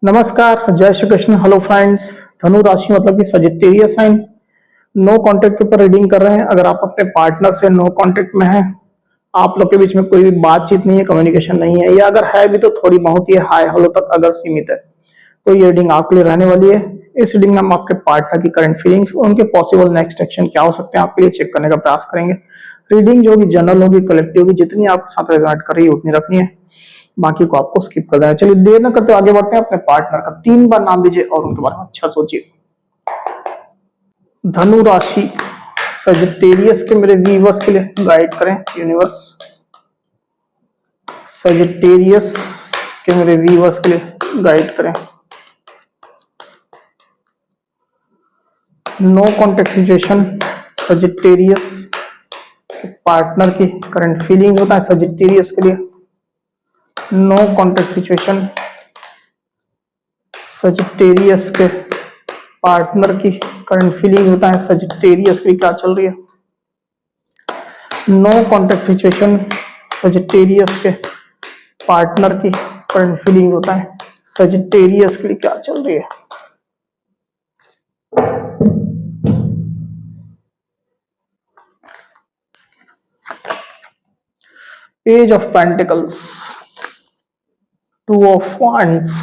नमस्कार, जय Shri Krishna. Hello friends. धनु राशि मतलब कि सजिटेरियस साइन। नो कांटेक्ट के ऊपर रीडिंग कर रहे हैं। अगर आप अपने पार्टनर से नो कांटेक्ट में हैं, आप लोग के बीच में कोई भी बातचीत नहीं है, कम्युनिकेशन नहीं है, या अगर है भी तो थोड़ी बहुत ही हाय हेलो तक अगर सीमित है, तो ये रीडिंग आपके लिए रहने वाली है। इस रीडिंग में हम आपके पार्टनर की करंट फीलिंग्स और उनके पॉसिबल नेक्स्ट एक्शन क्या हो सकते हैं आपके लिए चेक करने का प्रयास करेंगे। रीडिंग जो होगी जनरल होगी, कलेक्टिव होगी, जितनी आपके साथ रिजल्ट कर रही है उतनी रखनी है, बाकी को आपको स्किप कर देना है। चलिए देर न करते आगे बढ़ते हैं। अपने पार्टनर का 3 बार नाम लीजिए और उनके बारे में अच्छा सोचिए। धनु राशि सजिटेरियस के मेरे व्यूअर्स के लिए गाइड करें यूनिवर्स। सजिटेरियस के मेरे व्यूअर्स के लिए गाइड करें। No contact situation, Sagittarius partner की करंट फीलिंग होता है सजिटेरियस के लिए। नो कॉन्टेक्ट सिचुएशन, सजिटेरियस के पार्टनर की करंट फीलिंग होता है सजिटेरियस की क्या चल रही है। नो कॉन्टेक्ट सिचुएशन, सजिटेरियस के पार्टनर की करंट फीलिंग होता है सजिटेरियस के लिए क्या चल रही है। Page of pentacles, 2 of wands,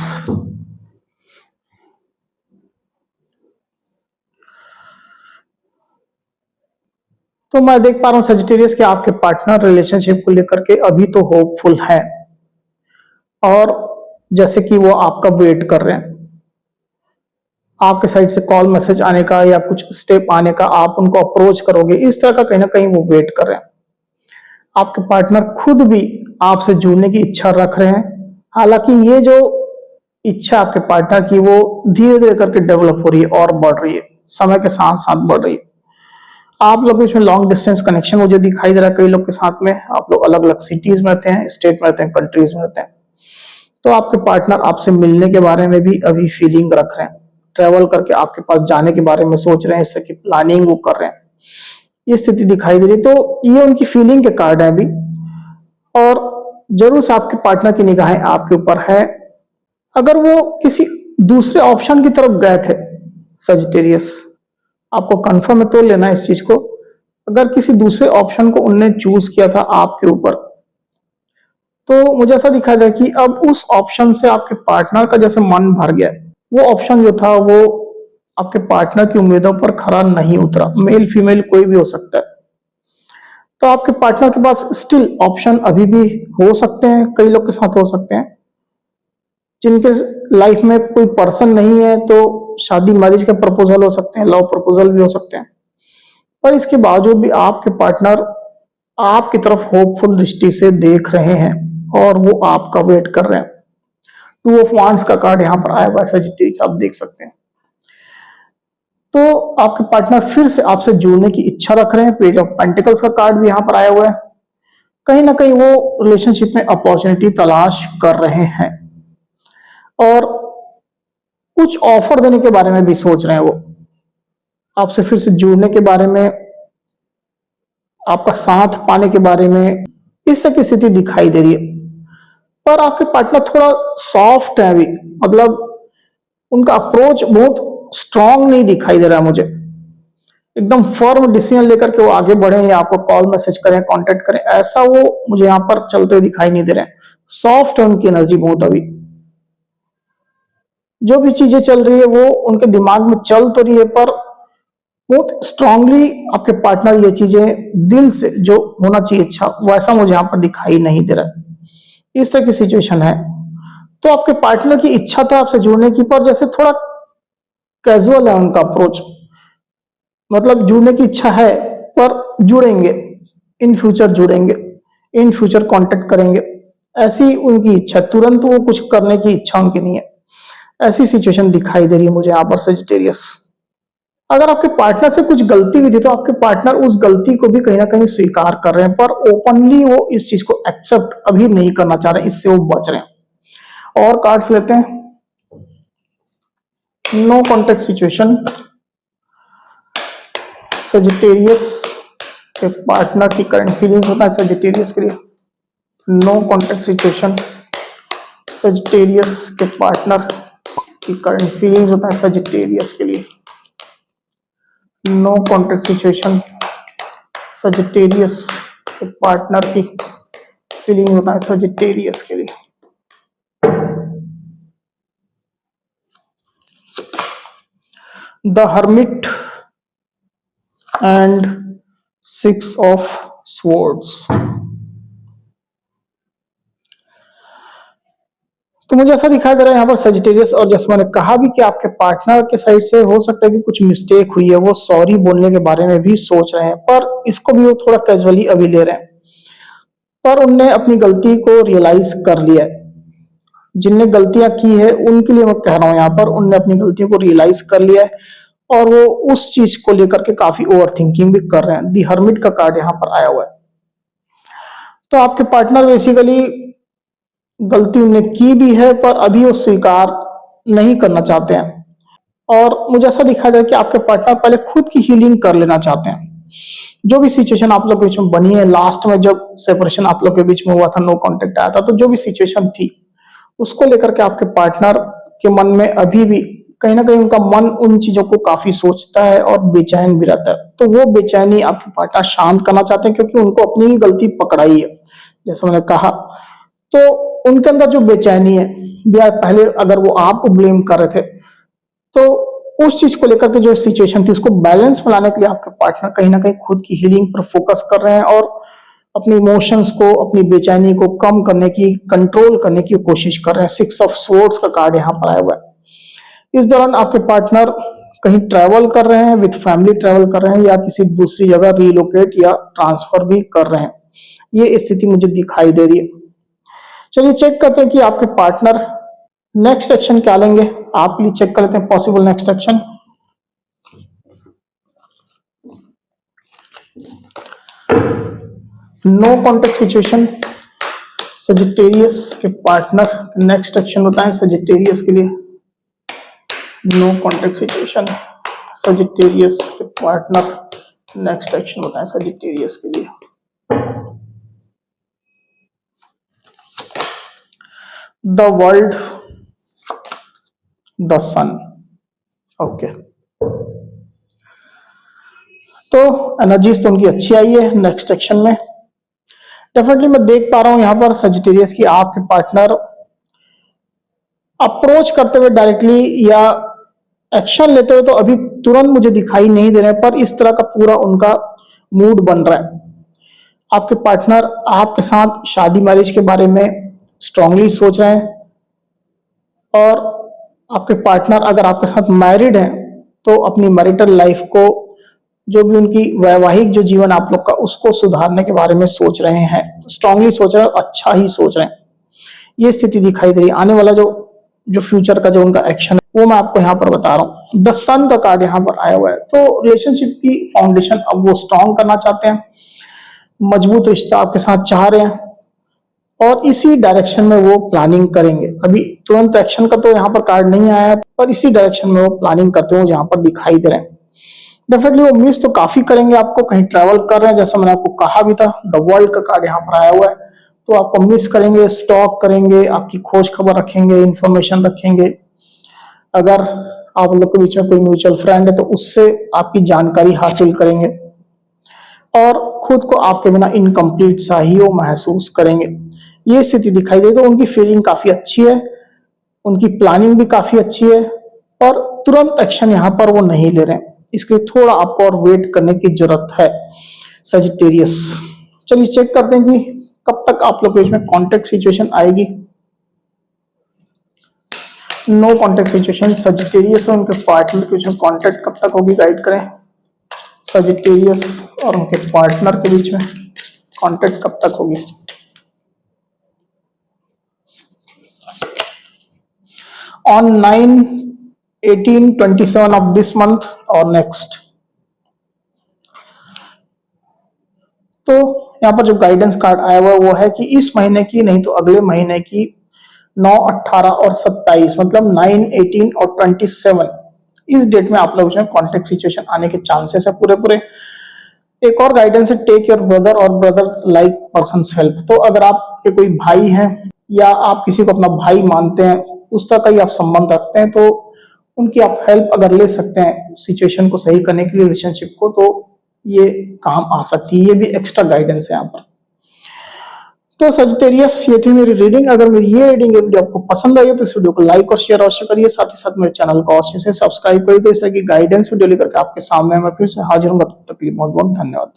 तो मैं देख पा रहा हूं सजिटेरियस के आपके पार्टनर रिलेशनशिप को लेकर के अभी तो होपफुल है, और जैसे कि वो आपका वेट कर रहे हैं, आपके साइड से कॉल मैसेज आने का या कुछ स्टेप आने का, आप उनको अप्रोच करोगे, इस तरह का कहीं ना कहीं वो वेट कर रहे हैं। आपके पार्टनर खुद भी आपसे जुड़ने की इच्छा रख रहे हैं। हालांकि ये जो इच्छा आपके पार्टनर की वो धीरे धीरे करके डेवलप हो रही है और बढ़ रही है, समय के साथ साथ बढ़ रही है। आप लोग इसमें लॉन्ग डिस्टेंस कनेक्शन मुझे दिखाई दे रहा है कई लोग के साथ में। आप लोग अलग अलग सिटीज में रहते हैं, स्टेट में रहते हैं, कंट्रीज में रहते हैं, तो आपके पार्टनर आपसे मिलने के बारे में भी अभी फीलिंग रख रहे हैं, ट्रेवल करके आपके पास जाने के बारे में सोच रहे हैं, इस तरह की प्लानिंग वो कर रहे हैं, ये स्थिति दिखाई दे रही है। तो ये उनकी फीलिंग के कार्ड है अभी, और जरूर से आपके पार्टनर की निगाहें आपके ऊपर है। अगर वो किसी दूसरे ऑप्शन की तरफ गए थे सजिटेरियस, आपको कंफर्म है तो लेना इस चीज को, अगर किसी दूसरे ऑप्शन को उनने चूज किया था आपके ऊपर, तो मुझे ऐसा दिखाई दे कि अब उस ऑप्शन से आपके पार्टनर का जैसे मन भर गया। वो ऑप्शन जो था वो आपके पार्टनर की उम्मीदों पर खरा नहीं उतरा। मेल फीमेल कोई भी हो सकता है, तो आपके पार्टनर के पास स्टिल ऑप्शन अभी भी हो सकते हैं, कई लोग के साथ हो सकते हैं जिनके लाइफ में कोई पर्सन नहीं है, तो शादी मैरिज के प्रपोजल हो सकते हैं, लव प्रपोजल भी हो सकते हैं, पर इसके बावजूद भी आपके पार्टनर आपकी तरफ होपफुल दृष्टि से देख रहे हैं और वो आपका वेट कर रहे हैं। 2 ऑफ वांड्स का कार्ड यहाँ पर आया हुआ है सजिटेरियस, आप देख सकते हैं। तो आपके पार्टनर फिर से आपसे जुड़ने की इच्छा रख रहे हैं। पेज ऑफ पेंटिकल्स का कार्ड भी यहाँ पर आया हुआ है। कहीं ना कहीं वो रिलेशनशिप में अपॉर्चुनिटी तलाश कर रहे हैं और कुछ ऑफर देने के बारे में भी सोच रहे हैं। वो आपसे फिर से जुड़ने के बारे में, आपका साथ पाने के बारे में, इस तरह की स्थिति दिखाई दे रही है। पर आपके पार्टनर थोड़ा सॉफ्ट है अभी, मतलब उनका अप्रोच बहुत स्ट्रांग नहीं दिखाई दे रहा है मुझे। एकदम फर्म डिसीजन लेकर के वो आगे बढ़े या आपको कॉल मैसेज करें, कांटेक्ट करें, ऐसा वो मुझे यहाँ पर चलते दिखाई नहीं दे रहे हैं। सॉफ्ट है उनकी एनर्जी बहुत अभी। जो भी चीजें चल रही है वो उनके दिमाग में चल तो रही है, पर बहुत स्ट्रांगली आपके पार्टनर ये चीजें दिल से जो होना चाहिए इच्छा, वैसा मुझे यहाँ पर दिखाई नहीं दे रहा है। इस तरह की सिचुएशन है। तो आपके पार्टनर की इच्छा था आपसे जुड़ने की, पर जैसे थोड़ा कैजुअल है उनका अप्रोच, मतलब जुड़ने की इच्छा है पर जुड़ेंगे, इन फ्यूचर जुड़ेंगे, इन फ्यूचर कांटेक्ट करेंगे, ऐसी उनकी इच्छा, तुरंत वो कुछ करने की इच्छा उनकी नहीं है। ऐसी सिचुएशन दिखाई दे रही है मुझे यहाँ पर सजिटेरियस। अगर आपके पार्टनर से कुछ गलती हुई थी तो आपके पार्टनर उस गलती को भी कहीं ना कहीं स्वीकार कर रहे हैं, पर ओपनली वो इस चीज को एक्सेप्ट अभी नहीं करना चाह रहे, इससे वो बच रहे हैं। और कार्ड्स लेते हैं। नो कॉन्टेक्ट सिचुएशन, सजिटेरियस के पार्टनर की करंट फीलिंग्स होता है सजिटेरियस के लिए। नो कॉन्टेक्ट सिचुएशन, सजिटेरियस के पार्टनर की करंट फीलिंग्स होता है सजिटेरियस के लिए। नो कॉन्टैक्ट सिचुएशन, सजिटेरियस के पार्टनर की फीलिंग होता है सजिटेरियस के लिए। The hermit and 6 of swords. तो मुझे ऐसा दिखाई दे रहा है यहाँ पर सजिटेरियस, और जैसे मैंने कहा भी कि आपके पार्टनर के साइड से हो सकता है कि कुछ मिस्टेक हुई है, वो सॉरी बोलने के बारे में भी सोच रहे हैं, पर इसको भी वो थोड़ा कैजुअली अभी ले रहे हैं, पर उनने अपनी गलती को रियलाइज कर लिया है। जिनने गलतियां की है उनके लिए मैं कह रहा हूं, यहाँ पर उनने अपनी गलतियों को रियलाइज कर लिया है और वो उस चीज को लेकर के काफी ओवर थिंकिंग भी कर रहे हैं। दी हर्मिट का कार्ड यहाँ पर आया हुआ है। तो आपके पार्टनर बेसिकली गलती उन्होंने की भी है, पर अभी वो स्वीकार नहीं करना चाहते हैं, और मुझे ऐसा दिखाई दे रहा है कि आपके पार्टनर पहले खुद की हीलिंग कर लेना चाहते हैं। जो भी सिचुएशन आप लोग के बीच में बनी है, लास्ट में जब सेपरेशन आप लोग के बीच में हुआ था, नो कांटेक्ट आया था, तो जो भी सिचुएशन थी उसको लेकर के आपके पार्टनर के मन में अभी भी कहीं ना कहीं उनका मन उन चीजों को काफी सोचता है और बेचैन भी रहता है। तो वो बेचैनी आपके पार्टनर शांत करना चाहते हैं, क्योंकि उनको अपनी ही गलती पकड़ाई है जैसा मैंने कहा। तो उनके अंदर जो बेचैनी है, या पहले अगर वो आपको ब्लेम कर रहे थे, तो उस चीज को लेकर के जो सिचुएशन थी उसको बैलेंस में लाने के लिए आपके पार्टनर कहीं ना कहीं खुद की हीलिंग पर फोकस कर रहे हैं और अपने इमोशंस को, अपनी बेचैनी को कम करने की, कंट्रोल करने की कोशिश कर रहे हैं। 6 ऑफ स्वॉर्ड्स का कार्ड यहाँ पर आया हुआ है। इस दौरान आपके पार्टनर कहीं ट्रैवल कर रहे हैं, विद फैमिली ट्रैवल कर रहे हैं, या किसी दूसरी जगह रीलोकेट या ट्रांसफर भी कर रहे हैं। ये स्थिति मुझे दिखाई दे रही है। चलिए चेक करते हैं कि आपके पार्टनर नेक्स्ट एक्शन क्या लेंगे। आप लिए चेक कर लेते हैं possible next action. No contact situation, Sagittarius के पार्टनर नेक्स्ट एक्शन होता है सजिटेरियस के लिए। नो कॉन्टेक्ट सिचुएशन, सजिटेरियस के पार्टनर नेक्स्ट एक्शन होता है सजिटेरियस के लिए। The world, the sun. Okay, तो एनर्जीज तो उनकी अच्छी आई है नेक्स्ट एक्शन में। डेफिनेटली मैं देख पा रहा हूं यहां पर सजिटेरियस की आपके पार्टनर अप्रोच करते हुए डायरेक्टली या एक्शन लेते हुए तो अभी तुरंत मुझे दिखाई नहीं दे रहे हैं, पर इस तरह का पूरा उनका मूड बन रहा है। आपके पार्टनर आपके साथ शादी मैरिज के बारे में स्ट्रांगली सोच रहे हैं, और आपके पार्टनर अगर आपके साथ मैरिड है तो अपनी मैरिटल लाइफ को, जो भी उनकी वैवाहिक जो जीवन आप लोग का, उसको सुधारने के बारे में सोच रहे हैं। स्ट्रांगली सोच रहे हैं और अच्छा ही सोच रहे हैं। ये स्थिति दिखाई दे रही है। आने वाला जो जो फ्यूचर का जो उनका एक्शन है वो मैं आपको यहाँ पर बता रहा हूँ। द सन का कार्ड यहाँ पर आया हुआ है। तो रिलेशनशिप की फाउंडेशन अब वो स्ट्रांग करना चाहते हैं, मजबूत रिश्ता आपके साथ चाह रहे हैं, और इसी डायरेक्शन में वो प्लानिंग करेंगे। अभी तुरंत एक्शन का तो यहाँ पर कार्ड नहीं आया है, पर इसी डायरेक्शन में वो प्लानिंग करते हुए यहाँ पर दिखाई दे रहे हैं। डेफिनेटली वो मिस तो काफी करेंगे आपको, कहीं ट्रैवल कर रहे हैं जैसा मैंने आपको कहा भी था। द वर्ल्ड का कार्ड यहाँ पर आया हुआ है, तो आपको मिस करेंगे, स्टॉक करेंगे, आपकी खोज खबर रखेंगे, इंफॉर्मेशन रखेंगे। अगर आप लोग के बीच में कोई म्यूचुअल फ्रेंड है तो उससे आपकी जानकारी हासिल करेंगे, और खुद को आपके बिना इनकम्प्लीट सा ही वो महसूस करेंगे। ये स्थिति दिखाई दे, तो उनकी फीलिंग काफी अच्छी है, उनकी प्लानिंग भी काफी अच्छी है, और तुरंत एक्शन यहाँ पर वो नहीं ले रहे हैं। इसके लिए थोड़ा आपको और वेट करने की जरूरत है सजिटेरियस। चलिए चेक करते हैं कि कब तक आप लोग के बीच में कॉन्टेक्ट सिचुएशन आएगी। नो कॉन्टेक्ट सिचुएशन, सजिटेरियस और उनके पार्टनर के बीच में कॉन्टेक्ट कब तक होगी, गाइड करें। सजिटेरियस और उनके पार्टनर के बीच में कॉन्टेक्ट कब तक होगी। ऑन 9, 18, 27 ऑफ दिस मंथ और नेक्स्ट। तो यहाँ पर जो गाइडेंस कार्ड आया हुआ वो है कि इस महीने की नहीं तो अगले महीने की 9, 18 और 27, मतलब 9, 18 और 27, इस डेट में आप लोग जो है कॉन्टेक्ट सिचुएशन आने के चांसेस है पूरे पूरे। एक और गाइडेंस है, टेक योर ब्रदर और ब्रदर लाइक पर्सन हेल्प। तो अगर आपके कोई भाई हैं या आप किसी को अपना भाई मानते हैं, उस तरह का ही आप संबंध रखते हैं, तो उनकी आप हेल्प अगर ले सकते हैं सिचुएशन को सही करने के लिए रिलेशनशिप को, तो ये काम आ सकती है। ये भी एक्स्ट्रा गाइडेंस है यहाँ पर। तो सजिटेरियस, ये थी मेरी रीडिंग। अगर मेरी ये रीडिंग वीडियो आपको पसंद आई है तो इस वीडियो को लाइक और शेयर अवश्य करिए, साथ ही साथ मेरे चैनल को अवश्य से सब्सक्राइब करिए। तो इस तरह की गाइडेंस वीडियो लेकर के आपके सामने मैं फिर से हाजिर हूँ। तब तक के लिए बहुत बहुत धन्यवाद।